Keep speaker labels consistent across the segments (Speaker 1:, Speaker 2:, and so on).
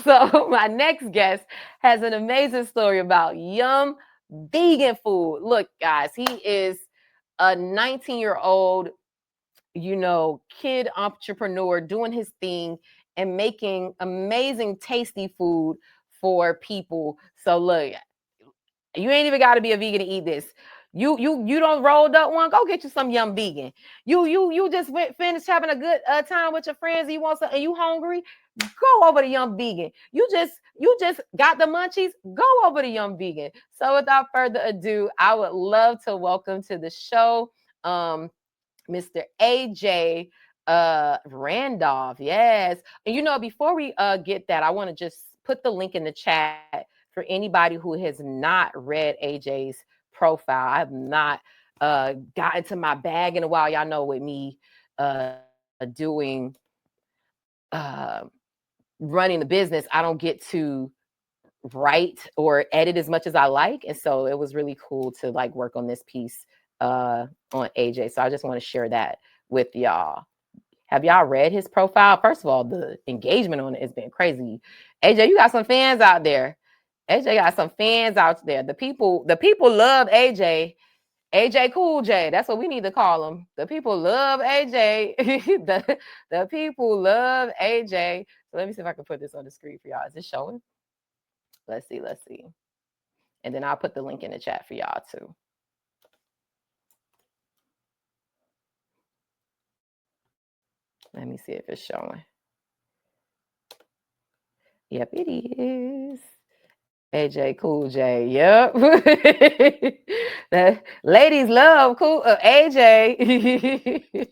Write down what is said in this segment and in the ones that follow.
Speaker 1: So my next guest has an amazing story about Yuhm Vegan food. Look, guys, he is a 19-year-old, kid entrepreneur doing his thing and making amazing, tasty food for people. So look, you ain't even got to be a vegan to eat this. You don't rolled up one. Go get you some Yuhm Vegan. You just finished having a good time with your friends. You want some, and you hungry? Go over to Yuhm Vegan. You just got the munchies. Go over to Yuhm Vegan. So without further ado, I would love to welcome to the show, Mr. AJ Randolph. Yes. And before we get that, I want to just put the link in the chat for anybody who has not read AJ's profile. I have not gotten to my bag in a while. Y'all know with me doing uh running the business, I don't get to write or edit as much as I like. And so it was really cool to like work on this piece on AJ. So I just want to share that with y'all. Have y'all read his profile? First of all, the engagement on it has been crazy. AJ, you got some fans out there. AJ got some fans out there. The people love AJ. AJ Cool J. That's what we need to call him. The people love AJ. the people love AJ. So let me see if I can put this on the screen for y'all. Is it showing? Let's see. Let's see. And then I'll put the link in the chat for y'all too. Let me see if it's showing. Yep, it is. AJ Cool J. Yep. The ladies love cool AJ.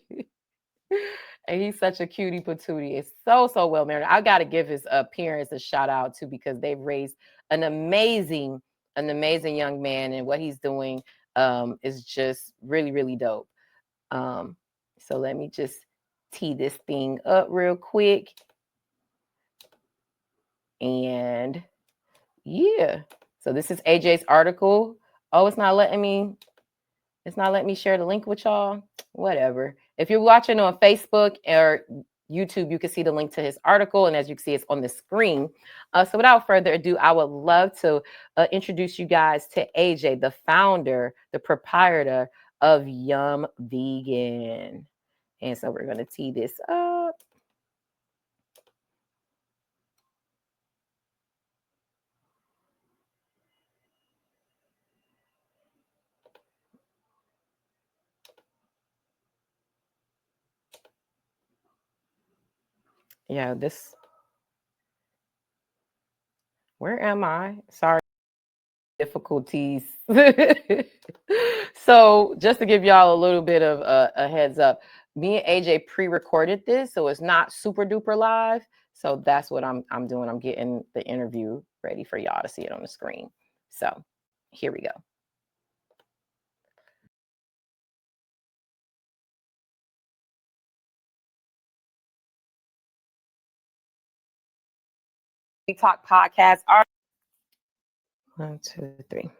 Speaker 1: And he's such a cutie patootie. It's so well married. I got to give his parents a shout out too, because they've raised an amazing young man, and what he's doing is just really dope. So let me just tee this thing up real quick. And yeah, so this is AJ's article. Oh, it's not letting me share the link with y'all. Whatever. If you're watching on Facebook or YouTube, you can see the link to his article. And as you can see, it's on the screen. So without further ado, I would love to introduce you guys to AJ, the founder, the proprietor of Yuhm Vegan. And so we're going to tee this up. Yeah, where am I? Sorry, difficulties. So just to give y'all a little bit of a heads up, me and AJ pre-recorded this, so it's not super duper live. So that's what I'm doing. I'm getting the interview ready for y'all to see it on the screen. So here we go. We talk podcast. 1, 2, 3.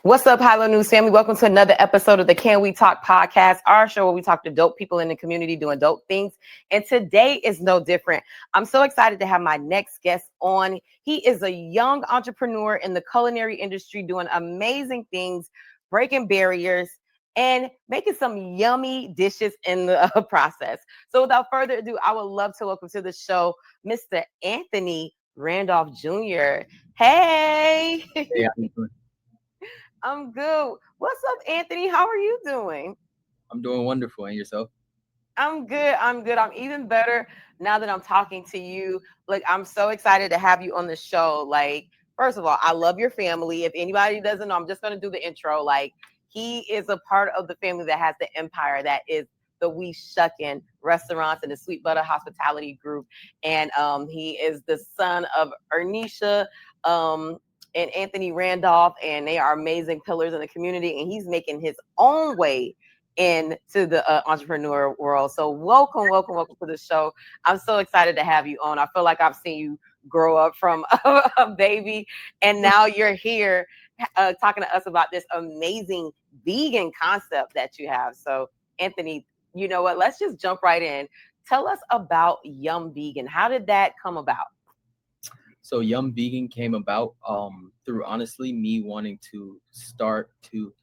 Speaker 1: What's up, Hilo News family? Welcome to another episode of the Can We Talk podcast, our show where we talk to dope people in the community doing dope things. And today is no different. I'm so excited to have my next guest on. He is a young entrepreneur in the culinary industry doing amazing things, breaking barriers, and making some yummy dishes in the process. So without further ado, I would love to welcome to the show, Mr. Anthony Randolph Jr. Hey.
Speaker 2: Hey,
Speaker 1: I'm good. What's up, Anthony? How are you doing?
Speaker 2: I'm doing wonderful. And yourself?
Speaker 1: I'm good. I'm even better now that I'm talking to you. Look, I'm so excited to have you on the show. Like, first of all, I love your family. If anybody doesn't know, I'm just going to do the intro. Like, he is a part of the family that has the empire that is the We Shuckin' restaurants and the Sweet Butter Hospitality Group. And he is the son of Ernisha and Anthony Randolph, and they are amazing pillars in the community. And he's making his own way into the entrepreneur world. So welcome to the show. I'm so excited to have you on. I feel like I've seen you grow up from a baby, and now you're here talking to us about this amazing vegan concept that you have. So Anthony, you know what? Let's just jump right in. Tell us about Yuhm Vegan. How did that come about?
Speaker 2: So Yuhm Vegan came about through honestly me wanting to start to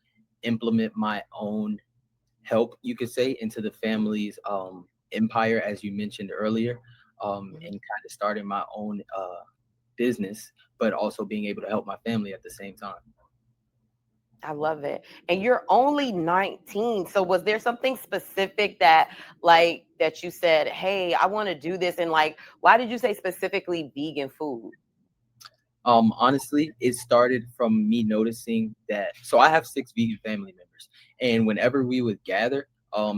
Speaker 2: implement my own help, you could say, into the family's empire, as you mentioned earlier, and kind of starting my own business, but also being able to help my family at the same time.
Speaker 1: I love it. And you're only 19. So was there something specific that that you said, "Hey, I want to do this," and why did you say specifically vegan food?
Speaker 2: Honestly, it started from me noticing that. So I have six vegan family members, and whenever we would gather,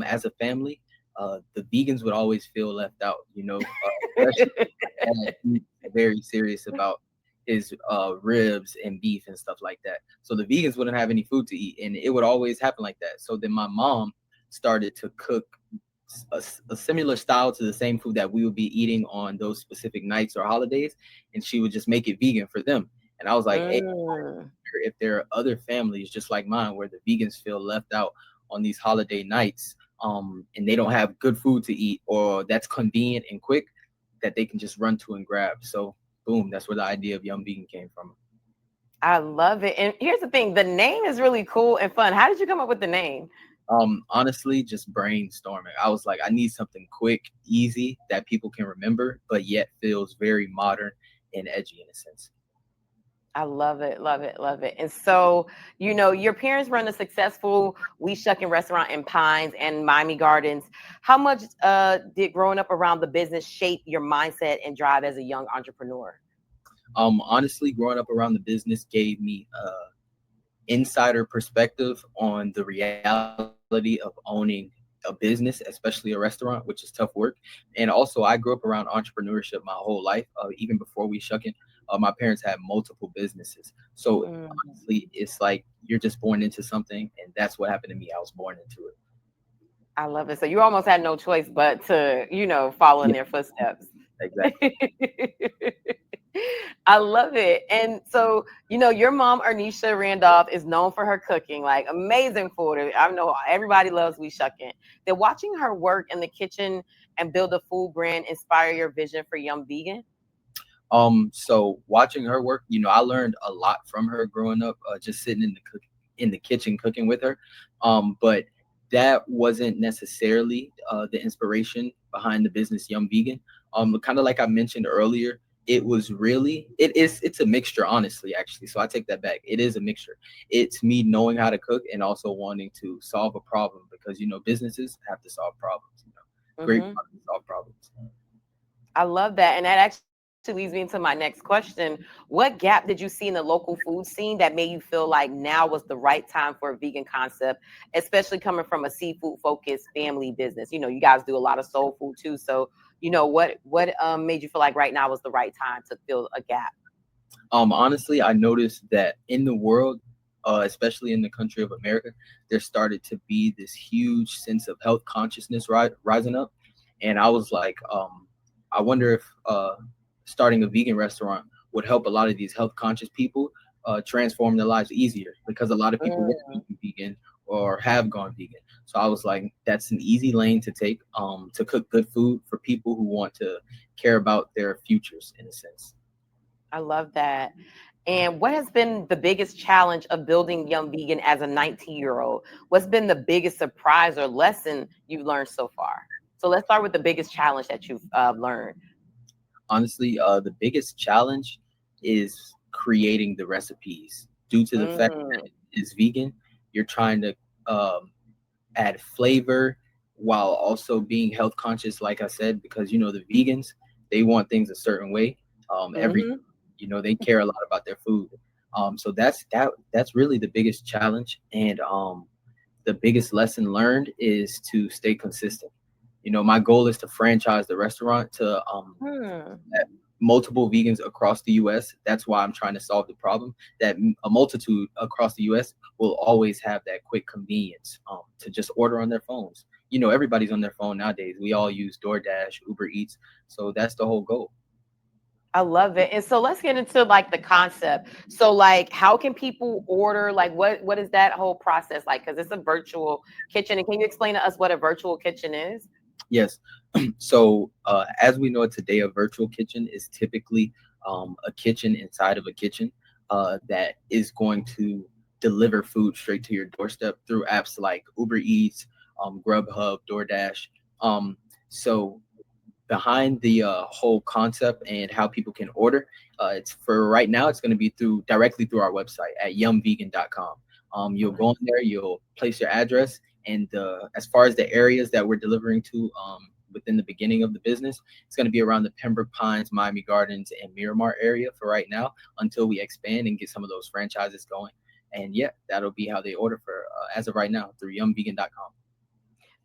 Speaker 2: as a family, the vegans would always feel left out. Especially my dad, he's very serious about his ribs and beef and stuff like that. So the vegans wouldn't have any food to eat, and it would always happen like that. So then my mom started to cook a similar style to the same food that we would be eating on those specific nights or holidays, and she would just make it vegan for them. And I was like, hey,
Speaker 1: Mm.
Speaker 2: if there are other families just like mine where the vegans feel left out on these holiday nights, and they don't have good food to eat or that's convenient and quick that they can just run to and grab. So boom, that's where the idea of Yuhm Vegan came from.
Speaker 1: I love it. And here's the thing, the name is really cool and fun. How did you come up with the name?
Speaker 2: Honestly, just brainstorming. I was like, I need something quick, easy that people can remember, but yet feels very modern and edgy in a sense.
Speaker 1: I love it, love it, love it. And so, your parents run a successful We Shuckin' restaurant in Pines and Miami Gardens. How much did growing up around the business shape your mindset and drive as a young entrepreneur?
Speaker 2: Honestly, growing up around the business gave me insider perspective on the reality of owning a business, especially a restaurant, which is tough work. And also, I grew up around entrepreneurship my whole life. Even before we shucking, my parents had multiple businesses. So
Speaker 1: Mm,
Speaker 2: honestly, it's like you're just born into something, and that's what happened to me. I was born into it.
Speaker 1: I love it. So you almost had no choice but to, follow in
Speaker 2: Yeah,
Speaker 1: their footsteps.
Speaker 2: exactly.
Speaker 1: I love it. And so, your mom, Ernisha Randolph, is known for her cooking, like amazing food. I know everybody loves We Shuckin'. Did watching her work in the kitchen and build a food brand inspire your vision for Yuhm Vegan?
Speaker 2: So watching her work, I learned a lot from her growing up, just sitting in the kitchen cooking with her. But that wasn't necessarily the inspiration behind the business Yuhm Vegan. Kind of like I mentioned earlier, it's a mixture, honestly, actually. So I take that back. It is a mixture. It's me knowing how to cook and also wanting to solve a problem because businesses have to solve problems. Great
Speaker 1: Hmm.
Speaker 2: products solve problems.
Speaker 1: I love that. And that actually leads me into my next question. What gap did you see in the local food scene that made you feel like now was the right time for a vegan concept, especially coming from a seafood focused family business? You guys do a lot of soul food too. So, what made you feel like right now was the right time to fill a gap?
Speaker 2: Honestly, I noticed that in the world, especially in the country of America, there started to be this huge sense of health consciousness rising up, and I was like, I wonder if starting a vegan restaurant would help a lot of these health conscious people transform their lives easier because a lot of people want to be vegan or have gone vegan. So I was like, that's an easy lane to take to cook good food for people who want to care about their futures in a sense.
Speaker 1: I love that. And what has been the biggest challenge of building Young Vegan as a 19-year-old? What's been the biggest surprise or lesson you've learned so far? So let's start with the biggest challenge that you've learned.
Speaker 2: Honestly, the biggest challenge is creating the recipes. Due to the fact that
Speaker 1: Hmm.
Speaker 2: it's vegan, you're trying to um, add flavor while also being health conscious, like I said, because the vegans, they want things a certain way. Every
Speaker 1: Hmm.
Speaker 2: they care a lot about their food. So that's really the biggest challenge, and the biggest lesson learned is to stay consistent. My goal is to franchise the restaurant to
Speaker 1: Hmm.
Speaker 2: multiple vegans across the US. That's why I'm trying to solve the problem that a multitude across the US will always have that quick convenience to just order on their phones. Everybody's on their phone nowadays. We all use DoorDash, Uber Eats. So that's the whole goal.
Speaker 1: I love it. And so let's get into the concept. So how can people order? What is that whole process like? Because it's a virtual kitchen. And can you explain to us what a virtual kitchen is?
Speaker 2: Yes. So, as we know, today a virtual kitchen is typically a kitchen inside of a kitchen that is going to deliver food straight to your doorstep through apps like Uber Eats, Grubhub, DoorDash. Um, so behind the whole concept and how people can order. It's for right now. It's going to be through directly through our website at yuhmvegan.com. You'll go on there. You'll place your address, and as far as the areas that we're delivering to within the beginning of the business, it's going to be around the Pembroke Pines, Miami Gardens, and Miramar area for right now until we expand and get some of those franchises going. And yeah, that'll be how they order for as of right now through yuhmvegan.com.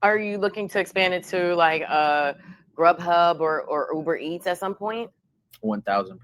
Speaker 1: Are you looking to expand it to like Grubhub or Uber Eats at some point?
Speaker 2: 1000%.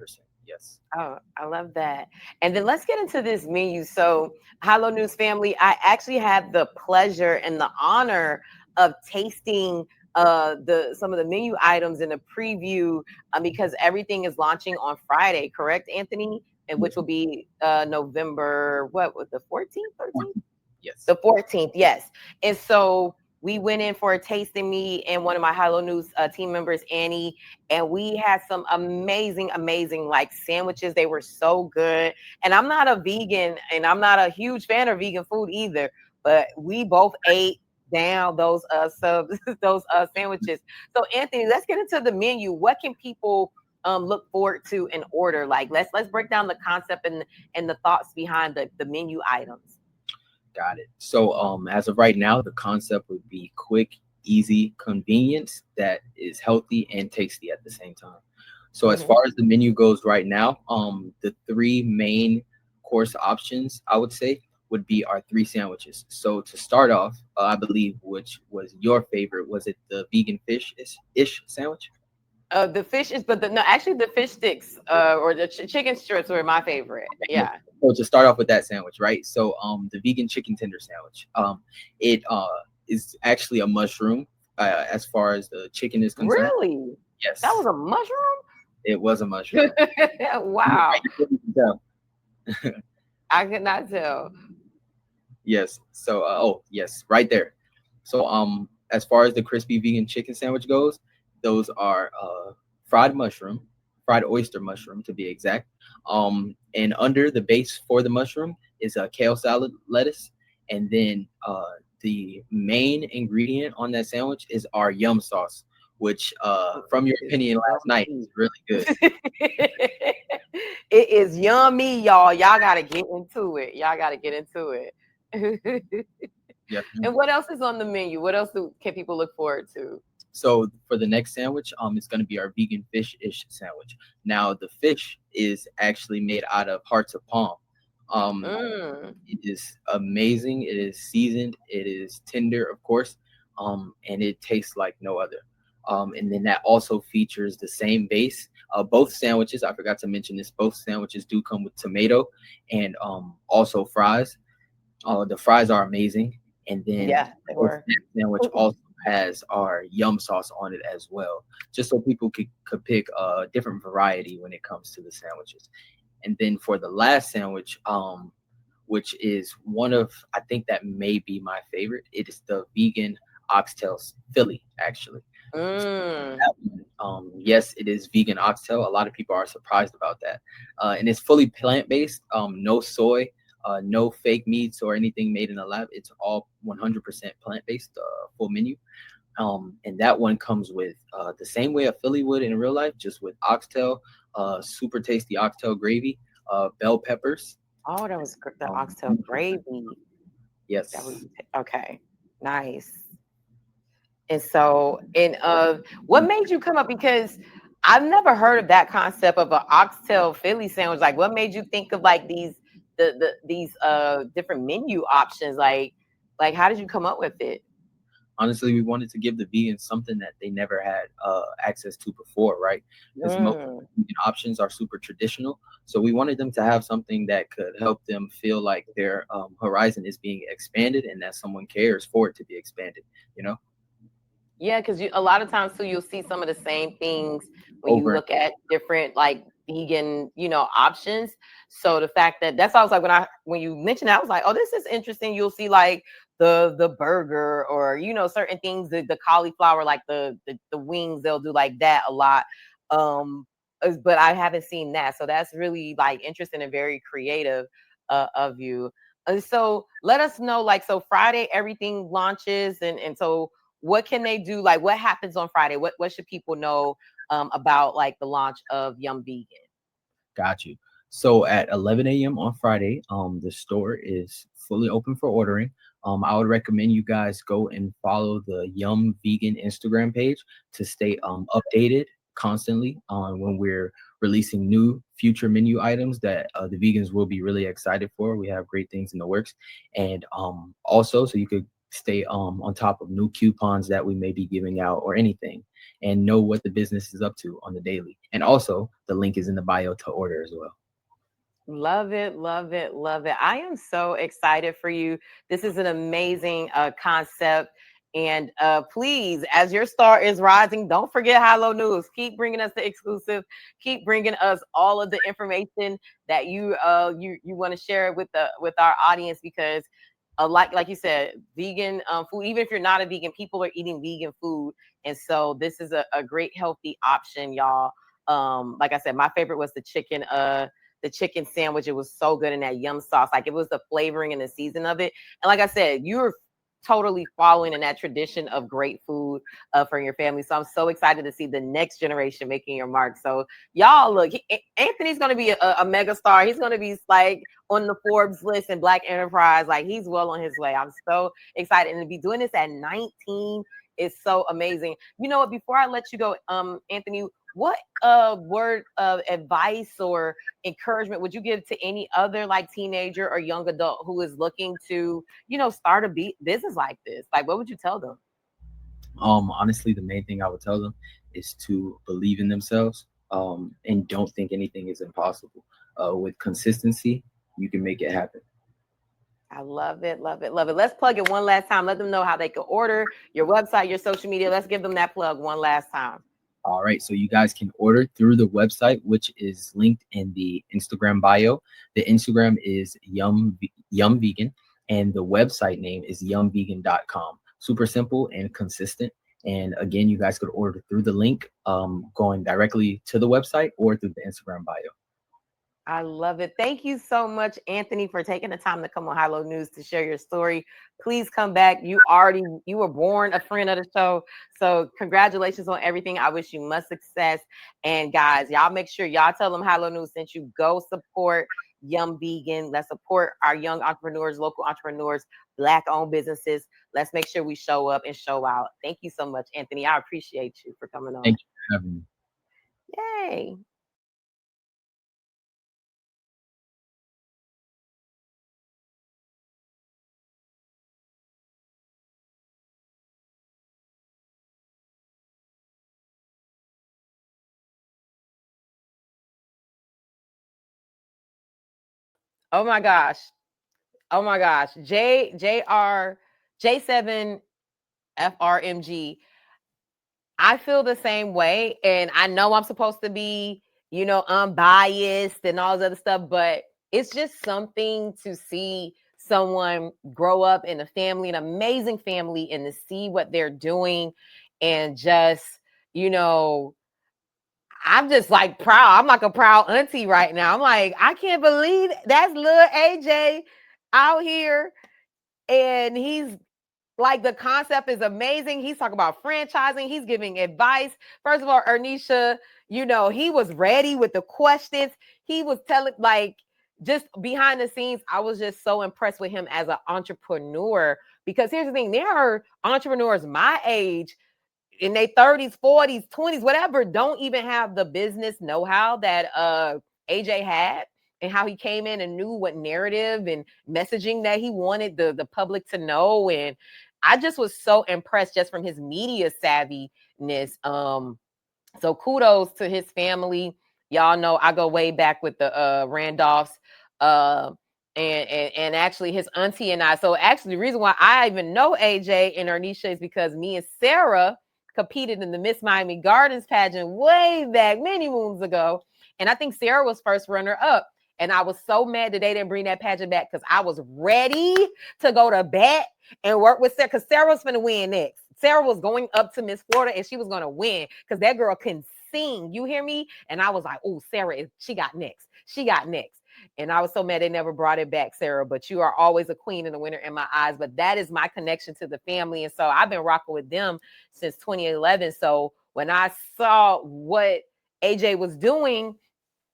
Speaker 2: Yes.
Speaker 1: Oh, I love that. And then let's get into this menu. So, Hello News family, I actually had the pleasure and the honor of tasting the some of the menu items in the preview because everything is launching on Friday, correct, Anthony? And which will be November, what was the 14th, 13th?
Speaker 2: Yes.
Speaker 1: The 14th, yes. And so we went in for a tasting, me and one of my Hello News team members, Annie, and we had some amazing, amazing like sandwiches. They were so good. And I'm not a vegan and I'm not a huge fan of vegan food either, but we both ate down those subs, those sandwiches. So Anthony, let's get into the menu. What can people look forward to and order? Like let's break down the concept and the thoughts behind the menu items.
Speaker 2: Got it. So, as of right now, the concept would be quick, easy convenience that is healthy and tasty at the same time. So, as
Speaker 1: Mhm.
Speaker 2: far as the menu goes right now, the three main course options I would say would be our three sandwiches. So, to start off, I believe which was your favorite, was it the vegan fish ish sandwich?
Speaker 1: The fish is, but no, actually the fish sticks or the chicken strips were my favorite.
Speaker 2: Yes.
Speaker 1: Yeah.
Speaker 2: So to start off with that sandwich, right? So the vegan chicken tender sandwich, it is actually a mushroom as far as the chicken is concerned.
Speaker 1: Really? That
Speaker 2: Yes,
Speaker 1: was a mushroom?
Speaker 2: it was a mushroom.
Speaker 1: Wow.
Speaker 2: You can tell.
Speaker 1: I could not tell.
Speaker 2: Yes. So oh yes, right there. So as far as the crispy vegan chicken sandwich goes, those are fried mushroom, fried oyster mushroom to be exact. And under the base for the mushroom is a kale salad lettuce, and then the main ingredient on that sandwich is our yum sauce, which from your
Speaker 1: It's
Speaker 2: opinion last night is
Speaker 1: yummy.
Speaker 2: really good.
Speaker 1: It is yummy, y'all. Y'all gotta get into it. Y'all gotta get into it.
Speaker 2: Yeah.
Speaker 1: And what else is on the menu? What else can people look forward to?
Speaker 2: So for the next sandwich, it's going to be our vegan fish-ish sandwich. Now the fish is actually made out of hearts of palm. Um,
Speaker 1: Mm.
Speaker 2: it is amazing. It is seasoned. It is tender, of course, and it tastes like no other. And then that also features the same base. Both sandwiches, I forgot to mention this. Both sandwiches do come with tomato and also fries. The fries are amazing, and then
Speaker 1: Yeah, they were.
Speaker 2: that sandwich also has our yum sauce on it as well, just so people could pick a different variety when it comes to the sandwiches. And then for the last sandwich, which is one of I think that may be my favorite. It is the vegan oxtail Philly, actually.
Speaker 1: Mm.
Speaker 2: That one, yes, it is vegan oxtail. A lot of people are surprised about that, and it's fully plant based. No soy, no fake meats or anything made in the lab. It's all 100% plant based. Full menu. And that one comes with the same way a Philly would in real life, just with oxtail, super tasty oxtail gravy, bell peppers.
Speaker 1: Oh, that was the oxtail
Speaker 2: 100%.
Speaker 1: gravy. That was
Speaker 2: Yes.
Speaker 1: okay. Nice. And so, and what made you come up? Because I've never heard of that concept of an oxtail Philly sandwich. Like, what made you think of like these different menu options? Like how did you come up with it?
Speaker 2: Honestly, we wanted to give the vegans something that they never had access to before, right? Because most
Speaker 1: Mm.
Speaker 2: vegan options are super traditional, so we wanted them to have something that could help them feel like their horizon is being expanded and that someone cares for it to be expanded. You know,
Speaker 1: Yeah, because a lot of times too, you'll see some of the same things when you
Speaker 2: over and
Speaker 1: look at different like vegan, options. So the fact that that's why I was like when you mentioned that, I was like, oh, this is interesting. You'll see like the burger, or certain things, the cauliflower, like the wings, they'll do like that a lot. um but I haven't seen that, so that's really like interesting and very creative of you. And so let us know, like, so Friday everything launches, and so what can they do, like what happens on Friday, what should people know about like the launch of Yuhm Vegan?
Speaker 2: Got you. So at 11 a.m. on Friday, the store is fully open for ordering. I would recommend you guys go and follow the Yum Vegan Instagram page to stay updated constantly on when we're releasing new future menu items that the vegans will be really excited for. We have great things in the works, and also so you could stay on top of new coupons that we may be giving out or anything, and know what the business is up to on the daily. And also, the link is in the bio to order as well.
Speaker 1: Love it, love it, love it. I am so excited for you. This is an amazing concept. And please, as your star is rising, don't forget Hilo News. Keep bringing us the exclusive. Keep bringing us all of the information that you want to share with our audience, because like you said, vegan food. Even if you're not a vegan, people are eating vegan food, and so this is a great healthy option, y'all. Like I said, my favorite was the chicken sandwich. It was so good in that yum sauce. Like, it was the flavoring and the season of it. And like I said, you're totally following in that tradition of great food for your family. So I'm so excited to see the next generation making your mark. So y'all, look, Anthony's going to be a mega star. He's going to be like on the Forbes list and Black Enterprise. Like, he's well on his way. I'm so excited. And to be doing this at 19 is so amazing. You know what? Before I let you go, Anthony, what word of advice or encouragement would you give to any other like teenager or young adult who is looking to, start a business like this? Like, what would you tell them?
Speaker 2: Honestly, the main thing I would tell them is to believe in themselves, and don't think anything is impossible. With consistency, you can make it happen.
Speaker 1: I love it, love it, love it. Let's plug it one last time. Let them know how they can order, your website, your social media. Let's give them that plug one last time.
Speaker 2: All right, so you guys can order through the website, which is linked in the Instagram bio. The Instagram is Yum Vegan, and the website name is yumvegan.com. Super simple and consistent. And again, you guys could order through the link going directly to the website or through the Instagram bio.
Speaker 1: I love it. Thank you so much, Anthony, for taking the time to come on Hilo News to share your story. Please come back. You were born a friend of the show. So congratulations on everything. I wish you much success. And guys, y'all make sure y'all tell them Hilo News sent you. Go support Yuhm Vegan. Let's support our young entrepreneurs, local entrepreneurs, Black owned businesses. Let's make sure we show up and show out. Thank you so much, Anthony. I appreciate you for coming on.
Speaker 2: Thank you for having me.
Speaker 1: Yay. Oh my gosh. Oh my gosh. J7 FRMG. I feel the same way. And I know I'm supposed to be, unbiased and all this other stuff, but it's just something to see someone grow up in a family, an amazing family, and to see what they're doing, and just, you know, I'm just like proud. I'm like a proud auntie right now. I'm like, I can't believe that's little AJ out here, and he's like, the concept is amazing. He's talking about franchising. He's giving advice. First of all, Ernisha, he was ready with the questions. He was telling, like, just behind the scenes, I was just so impressed with him as an entrepreneur. Because here's the thing, there are entrepreneurs my age, in their 30s, 40s, 20s, whatever, don't even have the business know-how that AJ had, and how he came in and knew what narrative and messaging that he wanted the public to know. And I just was so impressed just from his media savviness. So kudos to his family. Y'all know I go way back with the Randolphs. Uh, and actually his auntie and I. So actually the reason why I even know AJ and Ernisha is because me and Sarah competed in the Miss Miami Gardens pageant way back many moons ago. And I think Sarah was first runner up. And I was so mad that they didn't bring that pageant back because I was ready to go to bat and work with Sarah because Sarah was going to win next. Sarah was going up to Miss Florida and she was going to win because that girl can sing. You hear me? And I was like, oh, Sarah, she got next. She got next. And I was so mad they never brought it back, Sarah. But you are always a queen and a winner in my eyes. But that is my connection to the family. And so I've been rocking with them since 2011. So when I saw what AJ was doing,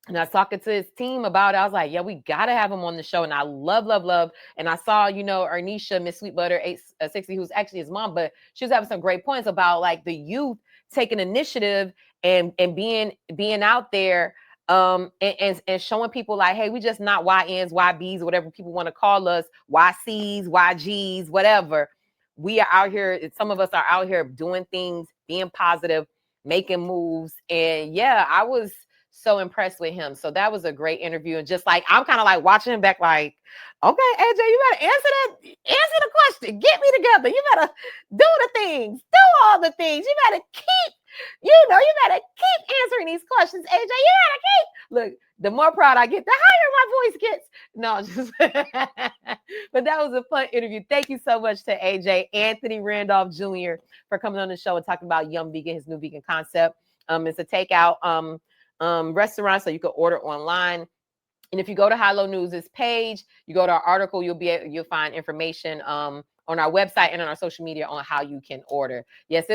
Speaker 1: and I was talking to his team about it, I was like, yeah, we got to have him on the show. And I love. And I saw, Ernisha, Miss Sweetbutter 860, who's actually his mom, but she was having some great points about like the youth taking initiative and being out there and showing people like, hey, we just not YNs, YBs, whatever people want to call us, YCs, YGs, whatever. We are out here. Some of us are out here doing things, being positive, making moves. And yeah, I was so impressed with him. So that was a great interview. And just like, I'm kind of like watching him back like, okay, AJ, you better answer the question. Get me together. You better do the things, do all the things. You better keep, you better keep answering these questions, AJ. You better keep. Look, the more proud I get, the higher my voice gets. No, just, but that was a fun interview. Thank you so much to AJ, Anthony Randolph Jr. for coming on the show and talking about Yuhm Vegan, his new vegan concept. It's a takeout restaurant, so you can order online. And if you go to High Low News' page, you go to our article, you'll find information on our website and on our social media on how you can order. Yes, it